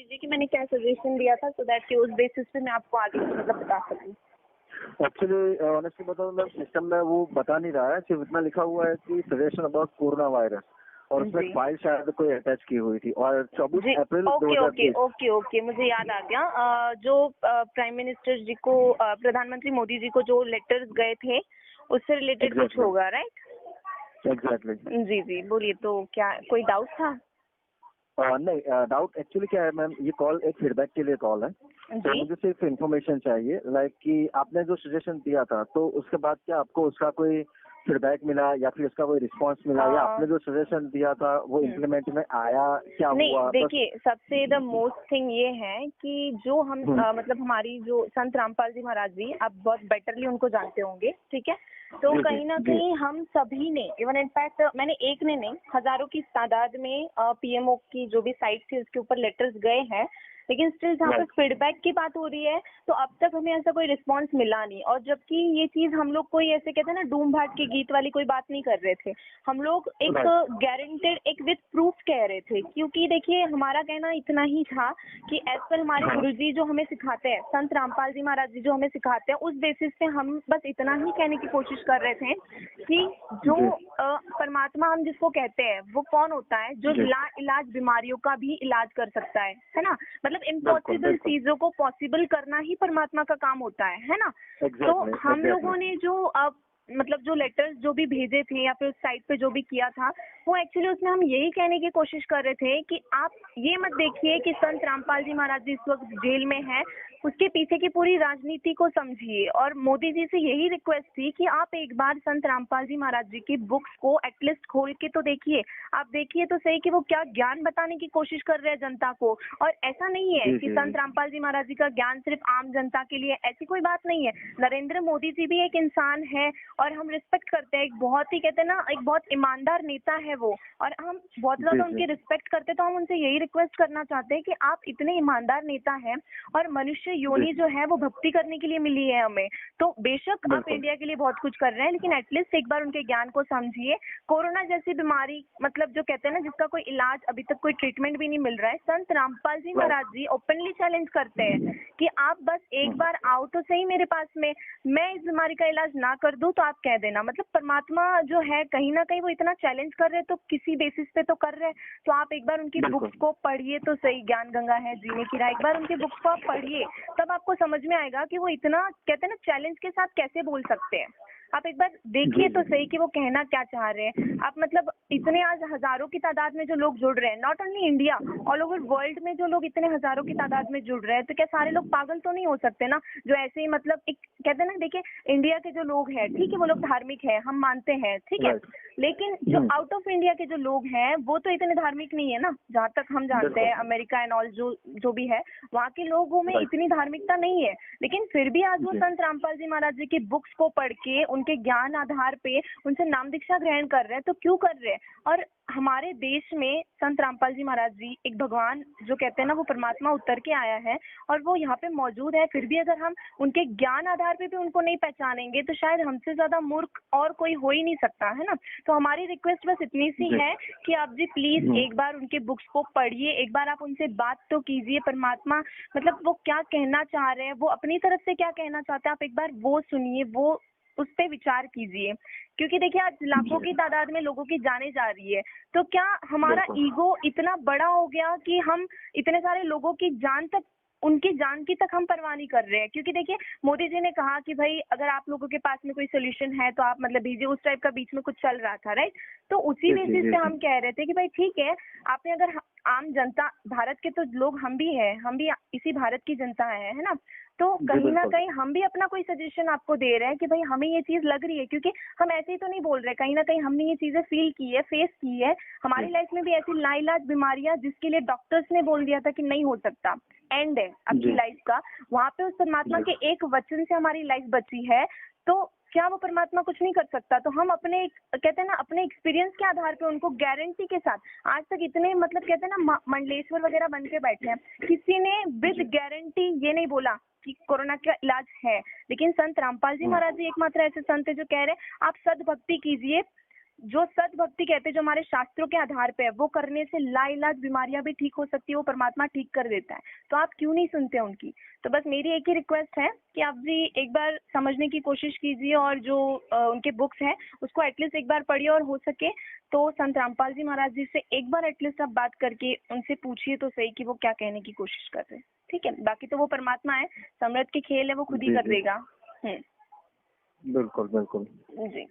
दीजिए कि मैंने क्या सजेशन दिया था, सो दैट कि उस बेसिस पे मैं आपको आगे मतलब बता सकूं। एक्चुअली ऑनेस्टली बताऊं मैम, सिस्टम में वो बता नहीं रहा है, सिर्फ इतना लिखा हुआ है कि सजेशन अबाउट कोरोना वायरस, और उसमें फाइल शायद कोई अटैच की हुई थी, और 24 अप्रैल ओके 2020। ओके ओके, मुझे याद आ गया। जो प्राइम मिनिस्टर जी को, प्रधानमंत्री मोदी जी को जो लेटर्स गए थे उससे रिलेटेड कुछ होगा, राइट? एग्जैक्टली। जी जी, बोलिए। तो क्या कोई डाउट था? नहीं, डाउट एक्चुअली क्या है मैम, ये कॉल एक फीडबैक के लिए कॉल है। तो मुझे सिर्फ इन्फॉर्मेशन चाहिए, लाइक कि आपने जो सजेशन दिया था, तो उसके बाद क्या आपको उसका कोई फीडबैक मिला, या फिर उसका कोई रिस्पांस मिला, या आपने जो सजेशन दिया था वो इम्प्लीमेंट में आया, क्या नहीं, हुआ? देखिए, सबसे द मोस्ट थिंग ये है कि जो हम मतलब हमारी जो संत रामपाल जी महाराज जी, आप बहुत बेटरली उनको जानते होंगे, ठीक है? तो कहीं ना कहीं हम सभी ने, इवन इनफैक्ट मैंने एक ने नहीं, हजारों की तादाद में पीएमओ की जो भी साइट थी उसके ऊपर लेटर्स गए हैं, लेकिन स्टिल जहाँ पे फीडबैक की बात हो रही है तो अब तक हमें ऐसा कोई रिस्पांस मिला नहीं। और जबकि ये चीज हम लोग कोई ऐसे कहते हैं ना डूम भाट के गीत वाली कोई बात नहीं कर रहे थे, हम लोग एक गारंटेड एक विद प्रूफ कह रहे थे। क्योंकि देखिए, हमारा कहना इतना ही था कि एज पर हमारे गुरुजी जो हमें सिखाते हैं, संत रामपाल जी महाराज जी जो हमें सिखाते हैं, उस बेसिस पे हम बस इतना ही कहने की कोशिश कर रहे थे कि जो परमात्मा हम जिसको कहते हैं वो कौन होता है, जो इलाज बीमारियों का भी इलाज कर सकता है ना? मतलब इम्पॉसिबल चीजों को पॉसिबल करना ही परमात्मा का काम होता है ना? तो हम लोगों ने जो मतलब जो लेटर्स जो भी भेजे थे या फिर उस साइट पे जो भी किया था, वो एक्चुअली उसमें हम यही कहने की कोशिश कर रहे थे कि आप ये मत देखिए कि संत रामपाल जी महाराज जी इस वक्त जेल में हैं, उसके पीछे की पूरी राजनीति को समझिए। और मोदी जी से यही रिक्वेस्ट थी कि आप एक बार संत रामपाल जी महाराज जी की बुक्स को एटलीस्ट खोल के तो देखिए, आप देखिए तो सही कि वो क्या ज्ञान बताने की कोशिश कर रहे हैं जनता को। और ऐसा नहीं है कि संत रामपाल जी महाराज जी का ज्ञान सिर्फ आम जनता के लिए, ऐसी कोई बात नहीं है। नरेंद्र मोदी जी भी एक इंसान है और हम रिस्पेक्ट करते हैं, एक बहुत ही कहते हैं ना, एक बहुत ईमानदार नेता है वो, और हम बहुत ज्यादा उनकी रिस्पेक्ट करते हैं। तो हम उनसे यही रिक्वेस्ट करना चाहते हैं कि आप इतने ईमानदार नेता हैं और मनुष्य योनि जो है वो भक्ति करने के लिए मिली है हमें, तो बेशक आप इंडिया के लिए बहुत कुछ कर रहे हैं, लेकिन एटलीस्ट एक बार उनके ज्ञान को समझिए। कोरोना जैसी बीमारी, मतलब जो कहते हैं ना, जिसका कोई इलाज अभी तक कोई ट्रीटमेंट भी नहीं मिल रहा है, संत रामपाल जी महाराज जी ओपनली चैलेंज करते हैं कि आप बस एक बार आओ तो सही मेरे पास में, मैं इस बीमारी का इलाज ना कर दूं तो आप कह देना। मतलब परमात्मा जो है कहीं ना कहीं वो इतना चैलेंज कर रहे हैं तो किसी बेसिस पे तो कर रहे हैं। तो आप एक बार उनकी बुक्स को पढ़िए तो सही, ज्ञान गंगा है जीने की राह, एक बार उनकी बुक्स को आप पढ़िए, तब आपको समझ में आएगा कि वो इतना कहते हैं ना चैलेंज के साथ कैसे बोल सकते हैं। आप एक बार देखिए तो सही कि वो कहना क्या चाह रहे हैं। आप मतलब इतने आज हजारों की तादाद में जो लोग जुड़ रहे हैं, not only India, all over world में जो लोग इतने हजारों की तादाद में जुड़ रहे हैं, तो क्या सारे लोग पागल तो नहीं हो सकते ना, जो ऐसे ही मतलब एक कहते हैं ना, देखिए इंडिया के जो लोग हैं, ठीक है, वो लोग धार्मिक है, हम मानते हैं, ठीक है, लेकिन जो आउट ऑफ इंडिया के जो लोग हैं वो तो इतने धार्मिक नहीं है ना, जहाँ तक हम जानते हैं। अमेरिका एंड ऑल जो भी है, वहाँ के लोगों में इतनी धार्मिकता नहीं है, लेकिन फिर भी आज वो संत रामपाल जी महाराज जी की बुक्स को पढ़ के उनके ज्ञान आधार पे उनसे नाम दीक्षा ग्रहण कर रहे हैं। तो क्यों कर रहे हैं? और हमारे देश में संत रामपाल जी महाराज जी एक भगवान जो कहते हैं ना, वो परमात्मा उतर के आया है और वो यहाँ पे मौजूद है, फिर भी अगर हम उनके ज्ञान आधार पे भी उनको नहीं पहचानेंगे तो शायद हमसे ज्यादा मूर्ख और कोई हो ही नहीं सकता, है ना? तो हमारी रिक्वेस्ट बस इतनी सी है कि आप जी प्लीज एक बार उनके बुक्स को पढ़िए, एक बार आप उनसे बात तो कीजिए। परमात्मा मतलब वो क्या कहना चाह रहे हैं, वो अपनी तरफ से क्या कहना चाहते हैं, आप एक बार वो सुनिए, वो उस पे विचार कीजिए। क्योंकि देखिए, आज लाखों की तादाद में लोगों की जाने जा रही है, तो क्या हमारा ईगो इतना बड़ा हो गया कि हम इतने सारे लोगों की जान तक, उनकी जान की तक हम परवाह नहीं कर रहे हैं? क्योंकि देखिए, मोदी जी ने कहा कि भाई अगर आप लोगों के पास में कोई सोल्यूशन है तो आप मतलब भेजिए, उस टाइप का बीच में कुछ चल रहा था, राइट? तो उसी बेसिस पे हम कह रहे थे कि भाई ठीक है, आपने अगर आम जनता, भारत के तो लोग हम भी हैं, हम भी इसी भारत की जनता है ना? तो कहीं ना कहीं हम भी अपना कोई सजेशन आपको दे रहे हैं कि भाई हमें ये चीज लग रही है, क्योंकि हम ऐसे ही तो नहीं बोल रहे, कहीं ना कहीं हमने ये चीजें फील की है, फेस की है। हमारी लाइफ में भी ऐसी लाइलाज बीमारियां जिसके लिए डॉक्टर्स ने बोल दिया था कि नहीं हो सकता, एंड है आपकी लाइफ का, वहां पे उस परमात्मा के एक वचन से हमारी लाइफ बची है। तो क्या वो परमात्मा कुछ नहीं कर सकता? तो हम अपने कहते हैं ना, अपने एक्सपीरियंस के आधार पे उनको गारंटी के साथ, आज तक इतने मतलब कहते हैं ना मंडलेश्वर वगैरह बन के बैठे हैं, किसी ने विद गारंटी ये नहीं बोला कि कोरोना का इलाज है। लेकिन संत रामपाल जी महाराज जी एकमात्र ऐसे संत है जो कह रहे हैं आप सद्भक्ति कीजिए, जो सत भक्ति कहते हैं, जो हमारे शास्त्रों के आधार पे है, वो करने से लाइलाज बीमारियां भी ठीक हो सकती है, वो परमात्मा ठीक कर देता है। तो आप क्यों नहीं सुनते उनकी? तो बस मेरी एक ही रिक्वेस्ट है कि आप भी एक बार समझने की कोशिश कीजिए, और जो उनके बुक्स हैं उसको एटलीस्ट एक बार पढ़िए, और हो सके तो संत रामपाल जी महाराज जी से एक बार एटलीस्ट आप बात करके उनसे पूछिए तो सही कि वो क्या कहने की कोशिश कर रहे हैं। ठीक है, बाकी तो वो परमात्मा है, समृद्ध के खेल है, वो खुद ही कर देगा। बिल्कुल बिल्कुल जी।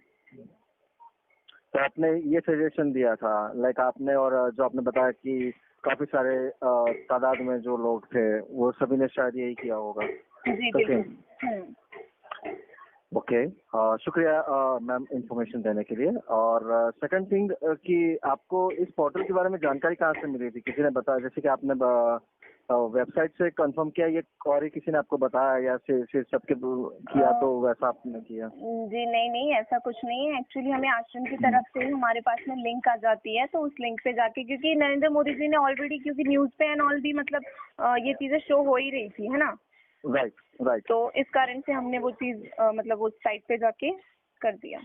तो आपने ये सजेशन दिया था, लाइक आपने, और जो आपने बताया कि काफी सारे तादाद में जो लोग थे वो सभी ने शायद यही किया होगा। जी बिल्कुल। ओके, शुक्रिया मैम इंफॉर्मेशन देने के लिए। और सेकंड थिंग कि आपको इस पोर्टल के बारे में जानकारी कहाँ से मिली थी? किसी ने बताया, जैसे कि आपने वेबसाइट से कंफर्म किया ये, और किसी ने आपको बताया, या फिर सबके किया तो वैसा आपने किया? जी नहीं, ऐसा कुछ नहीं है। एक्चुअली हमें आश्रम की तरफ से हमारे पास में लिंक आ जाती है, तो उस लिंक पे जाके, क्योंकि नरेंद्र मोदी जी ने ऑलरेडी, क्योंकि न्यूज पे एंड ऑल भी मतलब ये चीजें शो हो ही रही थी, है ना? राइट। तो इस कारण से हमने वो चीज मतलब उस साइट पे जाके कर दिया।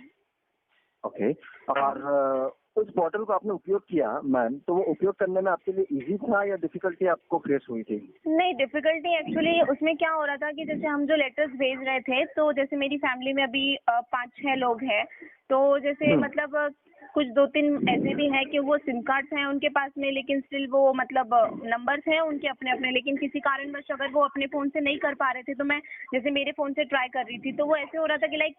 ओके। और उस पोर्टल को आपने उपयोग किया मैम, तो वो उपयोग करने में आपके लिए इजी था या डिफिकल्टी आपको फेस हुई थी? नहीं, डिफिकल्टी एक्चुअली उसमें क्या हो रहा था कि जैसे हम जो लेटर्स भेज रहे थे, तो जैसे मेरी फैमिली में अभी 5-6 लोग हैं, तो जैसे मतलब कुछ 2-3 ऐसे भी हैं कि वो सिम कार्ड्स हैं उनके पास में, लेकिन स्टिल वो मतलब नंबर्स हैं उनके अपने अपने, लेकिन किसी कारणवश अगर वो अपने फोन से नहीं कर पा रहे थे, तो मैं जैसे मेरे फोन से ट्राई कर रही थी, तो वो ऐसे हो रहा था कि लाइक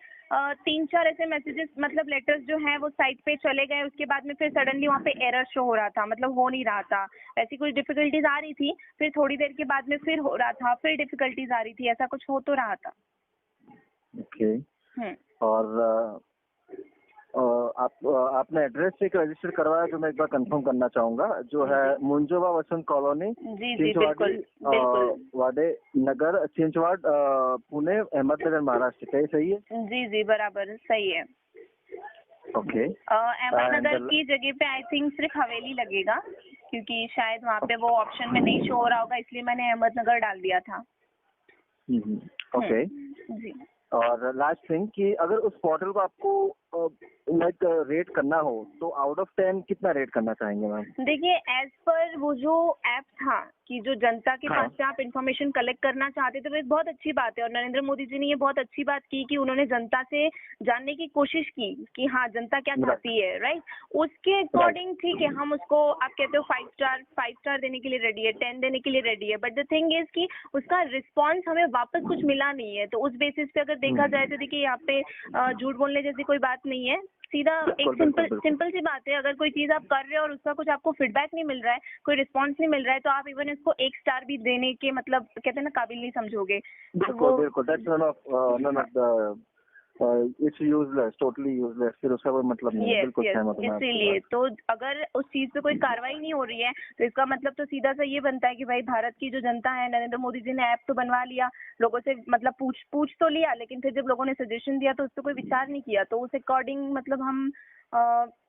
3-4 ऐसे मैसेजेस मतलब लेटर्स जो हैं वो साइट पे चले गए, उसके बाद में फिर सडनली वहाँ पे एरर शो हो रहा था, मतलब हो नहीं रहा था। ऐसी कुछ डिफिकल्टीज आ रही थी, फिर थोड़ी देर के बाद में फिर हो रहा था, फिर डिफिकल्टीज आ रही थी, ऐसा कुछ हो तो रहा था। ओके। और आपने एड्रेस एक रजिस्टर करवाया, जो मैं एक बार कंफर्म करना चाहूंगा, जो है मुंजोवा वसंत कॉलोनी, वाडे नगर, चिंचवाड़, पुणे, अहमदनगर, महाराष्ट्र। सही है? जी बराबर सही है। ओके। अहमदनगर की जगह पे आई थिंक सिर्फ हवेली लगेगा, क्योंकि शायद वहाँ पे वो ऑप्शन में नहीं शो हो रहा होगा, इसलिए मैंने अहमदनगर डाल दिया था। ओके जी। और लास्ट थिंग कि अगर उस पोर्टल को आपको लाइक रेट करना हो, तो आउट ऑफ 10 कितना रेट करना चाहेंगे मैम? देखिए, एज पर वो जो ऐप था कि जो जनता के पास से आप इन्फॉर्मेशन कलेक्ट करना चाहते थे, वो एक बहुत अच्छी बात है, और नरेंद्र मोदी जी ने ये बहुत अच्छी बात की कि उन्होंने जनता से जानने की कोशिश की कि हाँ जनता क्या चाहती है, राइट? उसके अकॉर्डिंग ठीक है, हम उसको, आप कहते हो 5 स्टार देने के लिए रेडी है, 10 देने के लिए रेडी है, बट द थिंग इज कि उसका रिस्पॉन्स हमें वापस कुछ मिला नहीं है। तो उस बेसिस पे अगर देखा जाए तो देखिए, यहाँ पे झूठ बोलने जैसी कोई बात नहीं है, सीधा एक सिंपल सी बात है। अगर कोई चीज आप कर रहे हो और उसका कुछ आपको फीडबैक नहीं मिल रहा है, कोई रिस्पांस नहीं मिल रहा है, तो आप इवन इसको 1 स्टार भी देने के मतलब कहते हैं ना काबिल नहीं समझोगे। बिल्कुल that's none of its useless, totally useless, फिर उसका कोई मतलब नहीं है। बिल्कुल सहमत हूं मैं। इसीलिए तो अगर उस चीज पे कोई कार्रवाई नहीं हो रही है, तो इसका मतलब तो सीधा सा ये बनता है कि भाई भारत की जो जनता है, नरेंद्र मोदी जी ने ऐप तो बनवा लिया, लोगों से मतलब पूछ तो लिया, लेकिन फिर जब लोगों ने सजेशन दिया तो उस पर कोई विचार नहीं किया, तो उस अकॉर्डिंग मतलब हम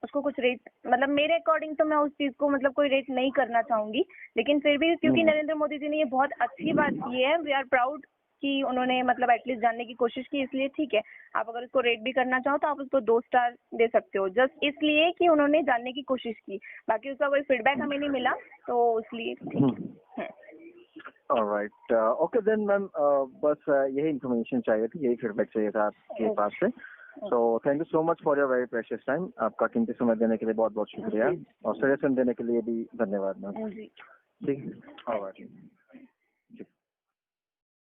उसको कुछ रेट, मतलब मेरे अकॉर्डिंग तो मैं उस चीज को मतलब कोई रेट नहीं करना चाहूंगी, लेकिन फिर भी क्योंकि नरेंद्र मोदी जी ने ये बहुत अच्छी बात की है, वी आर प्राउड कि उन्होंने मतलब एटलीस्ट जानने की कोशिश की, इसलिए ठीक है। आप अगर उसको रेट भी करना चाहो तो आप उसको 2 स्टार दे सकते हो, जस्ट इसलिए कि उन्होंने जानने की कोशिश की, बाकी उसका कोई फीडबैक हमें नहीं मिला, तो इसलिए ठीक है। ऑलराइट, ओके देन मैम, बस यही इन्फॉर्मेशन चाहिए थी, यही फीडबैक चाहिए था आपके पास से। So thank you so much for your very precious time. आपका कीमती समय देने के लिए बहुत बहुत शुक्रिया, और सजेशन देने के लिए भी धन्यवाद मैम। ठीक है, ऑलराइट।